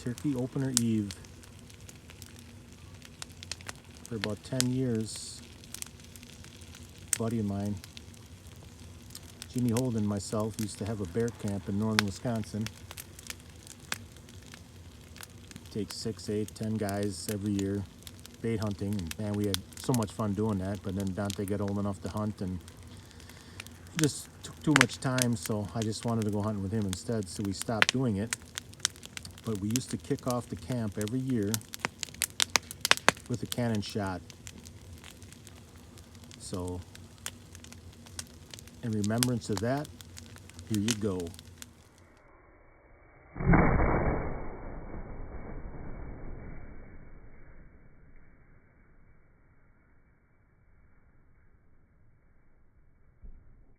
Turkey Opener Eve. For about 10 years, a buddy of mine, Jimmy Holden, and myself, used to have a bear camp in northern Wisconsin. Take 6, 8, 10 guys every year, bait hunting, and man, we had so much fun doing that. But then Dante got old enough to hunt, and it just took too much time, so I just wanted to go hunting with him instead, so we stopped doing it. But we used to kick off the camp every year with a cannon shot. So in remembrance of that, here you go.